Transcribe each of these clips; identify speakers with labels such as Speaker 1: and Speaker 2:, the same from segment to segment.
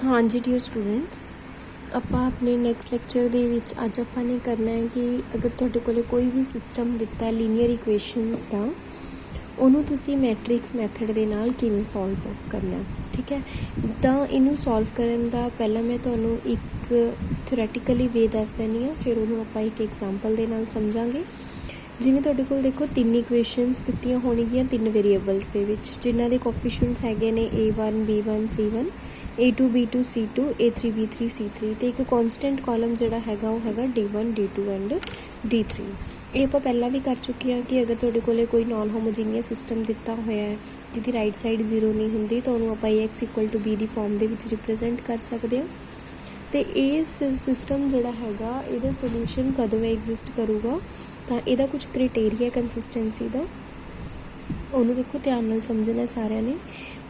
Speaker 1: हाँ जी dear students, ਆਪਾਂ ਆਪਣੇ ਨੈਕਸਟ ਲੈਕਚਰ ਦੇ ਵਿੱਚ ਅੱਜ ਆਪਾਂ ਨੇ ਕਰਨਾ ਹੈ ਕਿ ਅਗਰ ਤੁਹਾਡੇ ਕੋਲੇ ਕੋਈ ਵੀ ਸਿਸਟਮ ਦਿੱਤਾ ਹੈ ਲੀਨੀਅਰ ਇਕੁਏਸ਼ਨਸ ਦਾ, ਉਹਨੂੰ ਤੁਸੀਂ ਮੈਟ੍ਰਿਕਸ ਮੈਥਡ ਦੇ ਨਾਲ ਕਿਵੇਂ ਸੋਲਵ ਕਰਨਾ ਹੈ। ਠੀਕ ਹੈ, ਤਾਂ ਇਹਨੂੰ ਸੋਲਵ ਕਰਨ ਦਾ ਪਹਿਲਾਂ ਮੈਂ ਤੁਹਾਨੂੰ ਇੱਕ ਥਿਓਰੈਟੀਕਲੀ ਵੇ ਦੱਸ ਦਿੰਦੀ ਹਾਂ, ਫਿਰ ਉਹਨੂੰ ਆਪਾਂ ਇੱਕ ਐਗਜ਼ਾਮਪਲ ਦੇ ਨਾਲ ਸਮਝਾਂਗੇ। ਜਿਵੇਂ ਤੁਹਾਡੇ ਕੋਲ ਦੇਖੋ ਤਿੰਨ ਇਕੁਏਸ਼ਨਸ ਦਿੱਤੀਆਂ ਹੋਣਗੀਆਂ ਤਿੰਨ ਵੇਰੀਏਬਲਸ ਦੇ ਵਿੱਚ, ਜਿਨ੍ਹਾਂ ਦੇ ਕੋਫੀਸ਼ੀਐਂਟਸ ਹੈਗੇ ਨੇ A1 B1 C1 A2 B2 C2 A3 B3 C3 ਤੇ ਇੱਕ ਕੌਨਸਟੈਂਟ ਕਾਲਮ ਜਿਹੜਾ ਹੈਗਾ ਉਹ ਹੈਗਾ D1 D2 ਐਂਡ D3। ਇਹ ਆਪਾਂ ਪਹਿਲਾਂ ਵੀ ਕਰ ਚੁੱਕੇ ਹਾਂ ਕਿ ਅਗਰ ਤੁਹਾਡੇ ਕੋਲੇ ਕੋਈ ਨਾਨ ਹੋਮੋਜੀਨੀਅਸ ਸਿਸਟਮ ਦਿੱਤਾ ਹੋਇਆ ਹੈ ਜਿਹਦੀ ਰਾਈਟ ਸਾਈਡ 0 ਨਹੀਂ ਹੁੰਦੀ ਤਾਂ ਉਹਨੂੰ ਆਪਾਂ Ax = B ਦੀ ਫਾਰਮ ਦੇ ਵਿੱਚ ਰਿਪਰੈਜ਼ੈਂਟ ਕਰ ਸਕਦੇ ਹਾਂ। ਅਤੇ ਇਹ ਸਿਸਟਮ ਜਿਹੜਾ ਹੈਗਾ ਇਹਦਾ ਸੋਲਿਊਸ਼ਨ ਕਦੋਂ ਐਗਜ਼ਿਸਟ ਕਰੂਗਾ, ਤਾਂ ਇਹਦਾ ਕੁਝ ਕ੍ਰਾਈਟੇਰੀਆ ਕੰਸਿਸਟੈਂਸੀ ਦਾ, ਉਹਨੂੰ ਦੇਖੋ ਧਿਆਨ ਨਾਲ ਸਮਝਣਾ ਸਾਰਿਆਂ ਨੇ।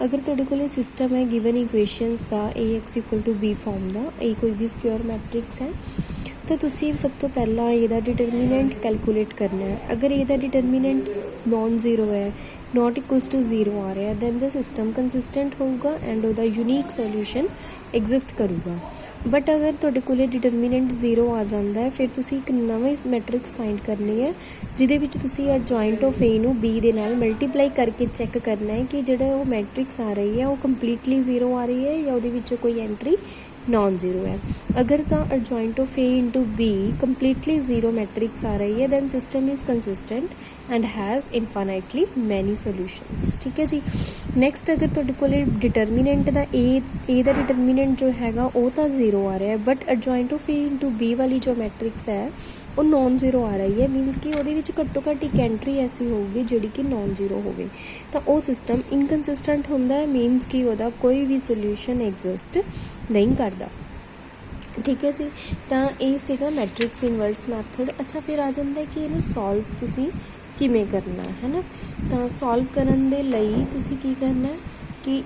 Speaker 1: ਅਗਰ ਤੁਹਾਡੇ ਕੋਲ ਸਿਸਟਮ ਹੈ ਗਿਵਨ ਇਕੁਏਸ਼ਨਸ ਦਾ Ax = B ਫਾਰਮ ਦਾ, ਇਹ ਕੋਈ ਵੀ ਸਕੁਅਰ ਮੈਟ੍ਰਿਕਸ ਹੈ, ਤਾਂ ਤੁਸੀਂ ਸਭ ਤੋਂ ਪਹਿਲਾਂ ਇਹਦਾ ਡਿਟਰਮੀਨੈਂਟ ਕੈਲਕੂਲੇਟ ਕਰਨਾ ਹੈ। ਅਗਰ ਇਹਦਾ ਡਿਟਰਮੀਨੈਂਟ ਨੋਨ ਜ਼ੀਰੋ ਹੈ, not equals to 0 ਆ ਰਿਹਾ, ਦੈਨ ਦਾ ਸਿਸਟਮ ਕੰਸਿਸਟੈਂਟ ਹੋਊਗਾ ਐਂਡ ਉਹਦਾ ਯੂਨੀਕ ਸੋਲਿਊਸ਼ਨ ਐਗਜ਼ਿਸਟ ਕਰੂਗਾ। ਬਟ ਅਗਰ ਤੁਹਾਡੇ ਕੋਲ ਡਿਟਰਮੀਨੈਂਟ 0 ਆ ਜਾਂਦਾ ਹੈ, ਫਿਰ ਤੁਸੀਂ ਇੱਕ ਨਵਾਂ ਮੈਟ੍ਰਿਕਸ ਫਾਈਂਡ ਕਰਨੀ ਹੈ ਜਿਹਦੇ ਵਿੱਚ ਤੁਸੀਂ ਐਡਜੁਆਇੰਟ ਆਫ A ਨੂੰ B ਦੇ ਨਾਲ ਮਲਟੀਪਲਾਈ ਕਰਕੇ ਚੈੱਕ ਕਰਨਾ ਹੈ ਕਿ ਜਿਹੜਾ ਉਹ ਮੈਟ੍ਰਿਕਸ ਆ ਰਹੀ ਹੈ ਉਹ ਕੰਪਲੀਟਲੀ 0 ਆ ਰਹੀ ਹੈ ਜਾਂ ਉਹਦੇ ਵਿੱਚ ਕੋਈ ਐਂਟਰੀ ਨੋਨ ਜ਼ੀਰੋ ਹੈ। ਅਗਰ ਤਾਂ adjoint of A × B completely 0 matrix ਆ ਰਹੀ ਹੈ, then system is consistent and has infinitely many solutions. ਠੀਕ ਹੈ ਜੀ। ਨੈਕਸਟ, ਅਗਰ ਤੁਹਾਡੇ ਕੋਲ ਡਿਟਰਮੀਨੈਂਟ ਦਾ A ਦਾ ਡਿਟਰਮੀਨੈਂਟ ਜੋ ਹੈਗਾ ਉਹ ਤਾਂ 0 ਆ ਰਿਹਾ, ਬਟ ਐਡਜੁਆਇੰਟ ਆਫ A × B ਵਾਲੀ ਜੋ ਮੈਟ੍ਰਿਕਸ ਹੈ ਉਹ ਨੋਨ ਜ਼ੀਰੋ ਆ ਰਹੀ ਹੈ, ਮੀਨਸ ਕਿ ਉਹਦੇ ਵਿੱਚ ਘੱਟੋ ਘੱਟ ਇੱਕ ਐਂਟਰੀ ਐਸੀ ਹੋਊਗੀ ਜਿਹੜੀ ਕਿ ਨੋਨ ਜ਼ੀਰੋ ਹੋਵੇ, ਤਾਂ ਉਹ ਸਿਸਟਮ ਇਨਕਨਸਿਸਟੈਂਟ ਹੁੰਦਾ ਹੈ, ਮੀਨਸ ਕਿ ਉਹਦਾ ਕੋਈ ਵੀ ਸੋਲਿਊਸ਼ਨ ਐਗਜ਼ਿਸਟ ਨਹੀਂ ਕਰਦਾ। ਠੀਕ ਹੈ ਜੀ, ਤਾਂ ਇਹ ਸੀਗਾ ਮੈਟ੍ਰਿਕਸ ਇਨਵਰਸ ਮੈਥਡ। ਅੱਛਾ, ਫਿਰ ਆ ਜਾਂਦਾ ਕਿ ਇਹਨੂੰ ਸੋਲਵ ਤੁਸੀਂ ਕਿਵੇਂ ਕਰਨਾ ਹੈ ਨਾ। ਤਾਂ ਸੋਲਵ ਕਰਨ ਦੇ ਲਈ ਤੁਸੀਂ ਕੀ ਕਰਨਾ ਕਿ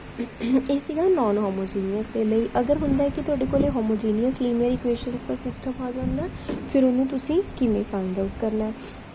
Speaker 1: ਇਹ ਸੀਗਾ ਨੋਨ ਹੋਮੋਜੀਨੀਅਸ ਦੇ ਲਈ। ਅਗਰ ਹੁੰਦਾ ਕਿ ਤੁਹਾਡੇ ਕੋਲ ਹੋਮੋਜੀਨੀਅਸ ਲੀਨੀਅਰ ਇਕੁਏਸ਼ਨਸ ਦਾ ਸਿਸਟਮ ਆ ਜਾਂਦਾ, ਫਿਰ ਉਹਨੂੰ ਤੁਸੀਂ ਕਿਵੇਂ ਫਾਈਂਡ ਆਊਟ ਕਰਨਾ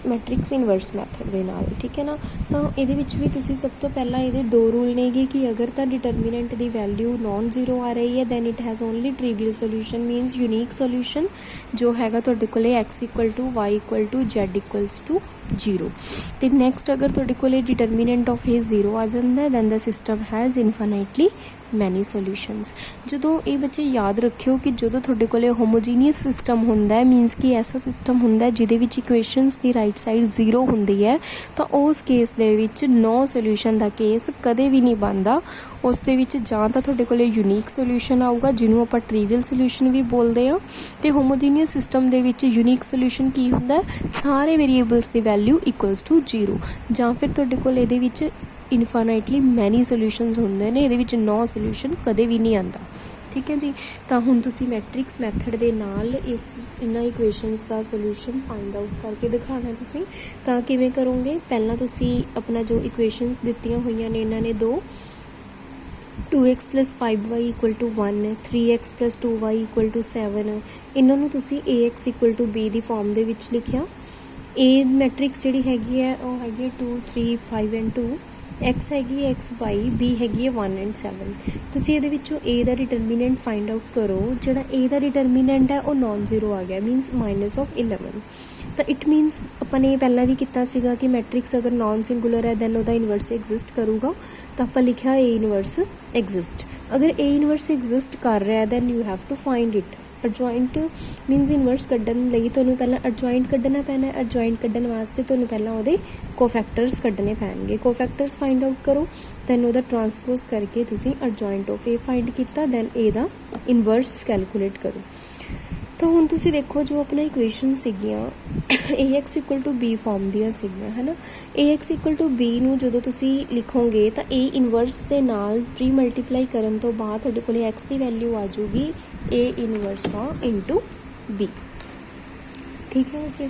Speaker 1: ਮੈਟ੍ਰਿਕਸ ਇਨਵਰਸ ਮੈਥਡ ਦੇ ਨਾਲ। ਠੀਕ ਹੈ ਨਾ, ਤਾਂ ਇਹਦੇ ਵਿੱਚ ਵੀ ਤੁਸੀਂ ਸਭ ਤੋਂ ਪਹਿਲਾਂ ਇਹਦੇ ਦੋ ਰੂਲ ਨੇਗੇ ਕਿ ਅਗਰ ਤਾਂ ਡਿਟਰਮੀਨੈਂਟ ਦੀ ਵੈਲਿਊ ਨੋਨ ਜ਼ੀਰੋ ਆ ਰਹੀ ਹੈ, then it has only trivial solution, means unique solution ਜੋ ਹੈਗਾ ਤੁਹਾਡੇ ਕੋਲ X = Y = Z = 0। ਅਤੇ ਨੈਕਸਟ, ਅਗਰ ਤੁਹਾਡੇ ਕੋਲ ਡਿਟਰਮੀਨੈਂਟ ਆਫ A 0 ਆ ਜਾਂਦਾ, then the system has infinitely many solutions. ਜਦੋਂ ਇਹ ਬੱਚੇ ਯਾਦ ਰੱਖਿਓ ਕਿ ਜਦੋਂ ਤੁਹਾਡੇ ਕੋਲ ਹੋਮੋਜੀਨੀਅਸ ਸਿਸਟਮ ਹੁੰਦਾ ਹੈ, ਮੀਨਸ ਕਿ ਐਸਾ ਸਿਸਟਮ ਹੁੰਦਾ ਜਿਹਦੇ ਵਿੱਚ ਇਕੁਏਸ਼ਨਸ ਦੀ ਰਾਈਟ ਸਾਈਡ 0 ਹੁੰਦੀ ਹੈ, ਤਾਂ ਉਸ ਕੇਸ ਦੇ ਵਿੱਚ ਨੋ ਸੋਲਿਊਸ਼ਨ ਦਾ ਕੇਸ ਕਦੇ ਵੀ ਨਹੀਂ ਬਣਦਾ। ਉਸ ਦੇ ਵਿੱਚ ਜਾਂ ਤਾਂ ਤੁਹਾਡੇ ਕੋਲ ਯੂਨੀਕ ਸੋਲਿਊਸ਼ਨ ਆਊਗਾ ਜਿਹਨੂੰ ਆਪਾਂ ਟ੍ਰੀਵੀਅਲ ਸੋਲਿਊਸ਼ਨ ਵੀ ਬੋਲਦੇ ਹਾਂ, ਅਤੇ ਹੋਮੋਜੀਨੀਅਸ ਸਿਸਟਮ ਦੇ ਵਿੱਚ ਯੂਨੀਕ ਸੋਲਿਊਸ਼ਨ ਕੀ ਹੁੰਦਾ, ਸਾਰੇ ਵੇਰੀਏਬਲਸ ਦੀ ਵੈਲਿਊ = 0, ਜਾਂ ਫਿਰ ਤੁਹਾਡੇ ਕੋਲ ਇਹਦੇ ਵਿੱਚ ਇਨਫਾਈਨਾਈਟਲੀ ਮੈਨੀ ਸੋਲਿਊਸ਼ਨਸ ਹੁੰਦੇ ਨੇ, ਇਹਦੇ ਵਿੱਚ ਨੋ ਸੋਲਿਊਸ਼ਨ ਕਦੇ ਵੀ ਨਹੀਂ ਆਉਂਦਾ। ਠੀਕ ਹੈ ਜੀ, ਤਾਂ ਹੁਣ ਤੁਸੀਂ ਮੈਟ੍ਰਿਕਸ ਮੈਥਡ ਦੇ ਨਾਲ ਇਹਨਾਂ ਇਕੁਏਸ਼ਨਸ ਦਾ ਸੋਲਿਊਸ਼ਨ ਫਾਈਂਡ ਆਊਟ ਕਰਕੇ ਦਿਖਾਉਣਾ ਤੁਸੀਂ। ਤਾਂ ਕਿਵੇਂ ਕਰੋਗੇ, ਪਹਿਲਾਂ ਤੁਸੀਂ ਆਪਣਾ ਜੋ ਇਕੁਏਸ਼ਨਸ ਦਿੱਤੀਆਂ ਹੋਈਆਂ ਨੇ ਇਹਨਾਂ ਨੇ ਦੋ, 2x + 5y = 1 3x + 2y = 7, ਇਹਨਾਂ ਨੂੰ ਤੁਸੀਂ Ax = B ਦੀ ਫਾਰਮ ਦੇ ਵਿੱਚ ਲਿਖਿਆ। A ਮੈਟ੍ਰਿਕਸ ਜਿਹੜੀ ਹੈਗੀ ਹੈ ਉਹ ਹੈਗੀ 2 3 5 ਐਂਡ 2, X ਹੈਗੀ X Y, B ਹੈਗੀ ਹੈ 1 ਐਂਡ 7। ਤੁਸੀਂ ਇਹਦੇ ਵਿੱਚੋਂ A ਦਾ ਡਿਟਰਮੀਨੈਂਟ ਫਾਈਂਡ ਆਊਟ ਕਰੋ। ਜਿਹੜਾ A ਦਾ ਡਿਟਰਮੀਨੈਂਟ ਹੈ ਉਹ ਨੋਨ ਜ਼ੀਰੋ ਆ ਗਿਆ, ਮੀਨਸ -11। ਤਾਂ ਇਟ ਮੀਨਸ ਆਪਾਂ ਨੇ ਪਹਿਲਾਂ ਵੀ ਕੀਤਾ ਸੀਗਾ ਕਿ ਮੈਟ੍ਰਿਕਸ ਅਗਰ ਨੋਨ ਸਿੰਗੂਲਰ ਹੈ ਦੈਨ ਉਹਦਾ ਇਨਵਰਸ ਐਗਜ਼ਿਸਟ ਕਰੂਗਾ, ਤਾਂ ਆਪਾਂ ਲਿਖਿਆ A ਇਨਵਰਸ ਐਗਜ਼ਿਸਟ। ਅਗਰ A ਇਨਵਰਸ ਐਗਜ਼ਿਸਟ ਕਰ ਰਿਹਾ then you have to find it. Adjoint means inverse ਕੱਢਣ ਲਈ ਤੁਹਾਨੂੰ ਪਹਿਲਾਂ ਐਡਜੁਆਇੰਟ ਕੱਢਣਾ ਪੈਣਾ। ਐਡਜੁਆਇੰਟ ਕੱਢਣ ਵਾਸਤੇ ਤੁਹਾਨੂੰ ਪਹਿਲਾਂ ਉਹਦੇ ਕੋਫੈਕਟਰਸ ਕੱਢਣੇ ਪੈਣਗੇ। ਕੋਫੈਕਟਰਸ ਫਾਈਂਡ ਆਊਟ ਕਰੋ, ਦੈਨ ਉਹਦਾ ਟਰਾਂਸਪੋਜ਼ ਕਰਕੇ ਤੁਸੀਂ ਐਡਜੁਆਇੰਟ ਆਫ A ਫਾਈਂਡ ਕੀਤਾ, ਦੈਨ A ਦਾ ਇਨਵਰਸ ਕੈਲਕੂਲੇਟ ਕਰੋ। ਤਾਂ ਹੁਣ ਤੁਸੀਂ ਦੇਖੋ ਜੋ ਆਪਣਾ ਇਕੁਏਸ਼ਨ ਸੀਗੀਆਂ Ax = B ਫਾਰਮ ਦੀਆਂ ਸੀਗੀਆਂ, ਹੈ ਨਾ। Ax = B ਨੂੰ ਜਦੋਂ ਤੁਸੀਂ ਲਿਖੋਗੇ ਤਾਂ A ਇਨਵਰਸ ਦੇ ਨਾਲ ਪ੍ਰੀ ਮਲਟੀਪਲਾਈ ਕਰਨ ਤੋਂ ਬਾਅਦ ਤੁਹਾਡੇ ਕੋਲ X ਦੀ ਵੈਲਿਊ ਆ ਜਾਊਗੀ A ਇਨਵਰਸ × B। ਠੀਕ ਹੈ ਜੀ,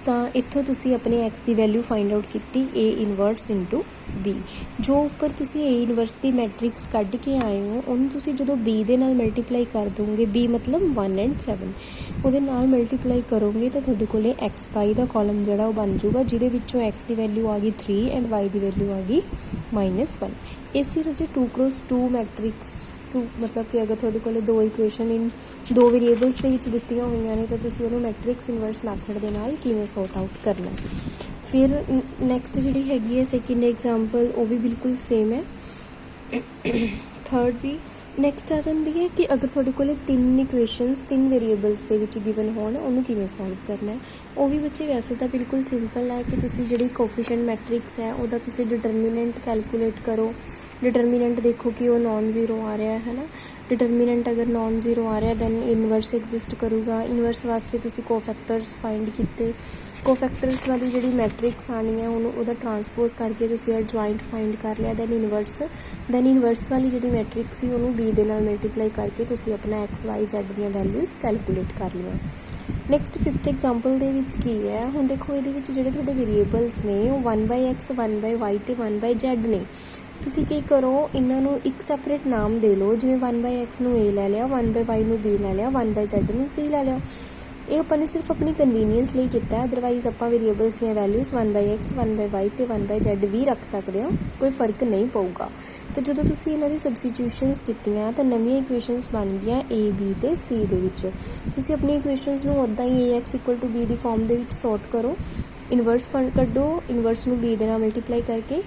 Speaker 1: ਤਾਂ ਇੱਥੋਂ ਤੁਸੀਂ ਆਪਣੇ X ਦੀ ਵੈਲਿਊ ਫਾਈਂਡ ਆਊਟ ਕੀਤੀ A ਇਨਵਰਸ × B। ਜੋ ਉੱਪਰ ਤੁਸੀਂ A ਇਨਵਰਸ ਦੀ ਮੈਟ੍ਰਿਕਸ ਕੱਢ ਕੇ ਆਏ ਹੋ ਉਹਨੂੰ ਤੁਸੀਂ ਜਦੋਂ B ਦੇ ਨਾਲ ਮਲਟੀਪਲਾਈ ਕਰ ਦੋਗੇ, B ਮਤਲਬ 1 ਐਂਡ 7, ਉਹਦੇ ਨਾਲ ਮਲਟੀਪਲਾਈ ਕਰੋਗੇ ਤਾਂ ਤੁਹਾਡੇ ਕੋਲ XY ਦਾ ਕਾਲਮ ਜਿਹੜਾ ਉਹ ਬਣ ਜਾਊਗਾ, ਜਿਹਦੇ ਵਿੱਚੋਂ X ਦੀ ਵੈਲਿਊ ਆ ਗਈ 3 ਐਂਡ Y ਦੀ ਵੈਲਿਊ ਆ ਗਈ -1। ਇਸੇ ਰਜੇ 2 × 2 ਮੈਟ੍ਰਿਕਸ मतलब कि अगर तुहाडे कोल दो इक्वेशन इन दो वेरीएबल्स दे विच दित्तियां होईयां ने, तो तुसीं उहनूं मैट्रिक्स इनवर्स मैथड दे नाल किवें सॉर्ट आउट करना। फिर नैक्सट जिहड़ी हैगी है सैकेंड एग्जाम्पल, वो भी बिल्कुल सेम है। थर्ड भी नैक्सट आ जाती है कि अगर तुहाडे कोल तीन इक्वेशनस तीन वेरीएबल्स दे विच गिवन होण, उहनूं किवें सॉल्व करना है। वो भी बच्चे वैसे तो बिल्कुल सिंपल है कि तुसीं जिहड़ी कोफिशिएंट मैट्रिक्स है उहदा तुसीं डिटरमिनेंट कैलकुलेट करो। डिटरमिनेंट देखो कि वो नॉन जीरो आ रहा है ना। डिटरमिनेंट अगर नॉन जीरो आ रहा है दैन इनवर्स एग्जिस्ट करूगा। इनवर्स वास्ते तुसीं कोफैक्टर्स फाइंड कीते। कोफैक्टर्स वाली जिहड़ी मैट्रिक्स आनी है उहनूं उहदा ट्रांसपोज करके तुसीं एडजॉइंट फाइंड कर लिया। दैन इनवर्स वाली जिहड़ी मैट्रिक्स सी उहनूं बी दे नाल मल्टीप्लाई करके तुसीं अपना एक्स वाई जैड दीयां वैल्यूज़ कैलकुलेट कर लिया। नैक्सट फिफ्थ एग्जाम्पल दे विच की है, हुण देखो इहदे विच जिहड़े तुहाडे वेरीएबल्स ने वो 1/x 1/y ते 1/z ने। तुसीं की करो, इन्हां नूं एक सैपरेट नाम दे लो, जिवें 1/x नूं a लै लिया, 1/y नूं b लै लिया, 1/z नूं c लै लिया। ਇਹ ਆਪਾਂ ਨੇ ਸਿਰਫ ਆਪਣੀ ਕਨਵੀਨੀਅੰਸ ਲਈ ਕੀਤਾ ਹੈ। ਅਦਰਵਾਈਜ਼ ਆਪਾਂ ਵੇਰੀਏਬਲਸ ਦੀਆਂ ਵੈਲਿਊਜ਼ 1/x 1/y ਤੇ 1/z ਵੀ ਰੱਖ ਸਕਦੇ ਹਾਂ, ਕੋਈ ਫਰਕ ਨਹੀਂ ਪਊਗਾ। ਤੇ ਜਦੋਂ ਤੁਸੀਂ ਇਹਨਾਂ ਦੀ ਸਬਸਟੀਟਿਊਸ਼ਨਸ ਕੀਤੀਆਂ ਤਾਂ ਨਵੀਆਂ ਇਕੁਏਸ਼ਨਸ ਬਣ ਗਈਆਂ a b ਤੇ c ਦੇ ਵਿੱਚ। ਤੁਸੀਂ ਆਪਣੀ ਇਕੁਏਸ਼ਨਸ ਨੂੰ ਉੱਦਾਂ ਹੀ ax = b ਦੀ ਫਾਰਮ ਦੇ ਵਿੱਚ ਸੌਰਟ ਕਰੋ, ਇਨਵਰਸ ਫੰਡ ਕੱਢੋ, ਇਨਵਰਸ ਨੂੰ b ਦੇ ਨਾਲ ਮਲਟੀਪਲਾਈ ਕਰਕੇ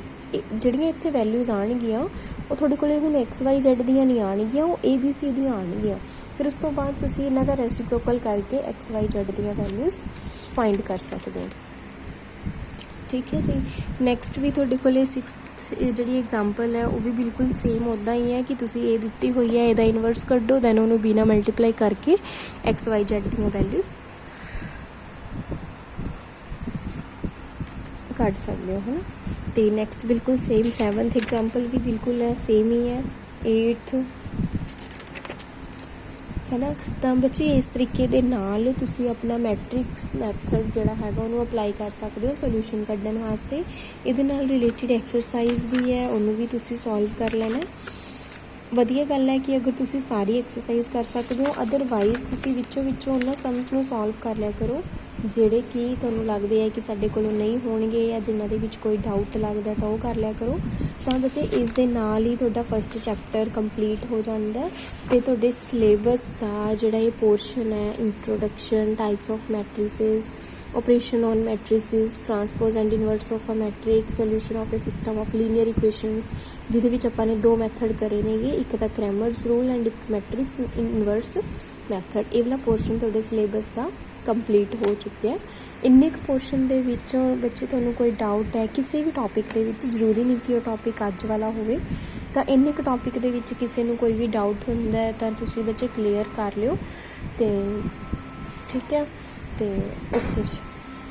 Speaker 1: ਜਿਹੜੀਆਂ ਇੱਥੇ ਵੈਲਿਊਜ਼ ਆਉਣਗੀਆਂ ਉਹ ਤੁਹਾਡੇ ਕੋਲ ਹੁਣ x y z ਦੀਆਂ ਨਹੀਂ ਆਉਣਗੀਆਂ, ਉਹ a b c ਦੀਆਂ ਆਉਣਗੀਆਂ। फिर उस तो बाद तुसी इन्हां दा रेसिप्रोकल करके एक्स वाई जेड दियां वैल्यूज़ फाइंड कर सकते हो। ठीक है जी। नैक्सट भी तुहाडे कोले सिक्स्थ जिहड़ी एग्जाम्पल है वो भी बिल्कुल सेम उदां ही है कि तुसी ए दित्ती हुई है, इहदा इनवर्स कड्डो, दैन उहनूं बी नाल मल्टीप्लाई करके एक्स वाई जेड दियां वैल्यूज़ कढ सकते हो, है ना। तो नैक्सट बिल्कुल सेम सैवनथ एग्जाम्पल भी बिल्कुल है सेम ही है। एट्थ है ना। तो बच्चे इस तरीके दे नाल तुसी अपना मैट्रिक्स मैथड जिहड़ा हैगा उहनूं अप्लाई कर सकते हो सोल्यूशन कड्ढण वास्ते। इहदे नाल रिलेटिड एक्सरसाइज भी है, उहनूं भी तुसी सॉल्व कर लेना। वधिया गल है कि अगर तुसी सारी एक्सरसाइज कर सकते हो, अदरवाइज तुसी विचों उन्हां सम्स नूं सॉल्व कर लिया करो ਜਿਹੜੇ ਕਿ ਤੁਹਾਨੂੰ ਲੱਗਦੇ ਹੈ ਕਿ ਸਾਡੇ ਕੋਲੋਂ ਨਹੀਂ ਹੋਣਗੇ ਜਾਂ ਜਿਨ੍ਹਾਂ ਦੇ ਵਿੱਚ ਕੋਈ ਡਾਊਟ ਲੱਗਦਾ ਤਾਂ ਉਹ ਕਰ ਲਿਆ ਕਰੋ। ਤਾਂ ਬੱਚੇ ਇਸ ਦੇ ਨਾਲ ਹੀ ਤੁਹਾਡਾ ਫਸਟ ਚੈਪਟਰ ਕੰਪਲੀਟ ਹੋ ਜਾਂਦਾ ਅਤੇ ਤੁਹਾਡੇ ਸਿਲੇਬਸ ਦਾ ਜਿਹੜਾ ਇਹ ਪੋਰਸ਼ਨ ਹੈ, introduction, types of matrices, operation on matrices, transpose and inverse of a matrix, solution of a system of linear equations, जिहदे विच आपां ने दो मैथड करे नेगे, एक तां क्रैमर्स रूल एंड एक मैट्रिक्स इनवर्स मैथड। ये वाला पोर्शन तुहाडे सिलेबस का कंप्लीट हो चुका है। इन्ने क पोर्शन दे विचों बच्चे तुहानूं कोई डाउट है किसी भी टॉपिक दे विच, जरूरी नहीं कि वो टॉपिक अज वाला होवे, तां इन्ने क टॉपिक दे विच किसी नूं कोई भी डाउट हुंदा है तां तुसीं बच्चे क्लीयर कर लिओ। ते ठीक है। तो ओके जी।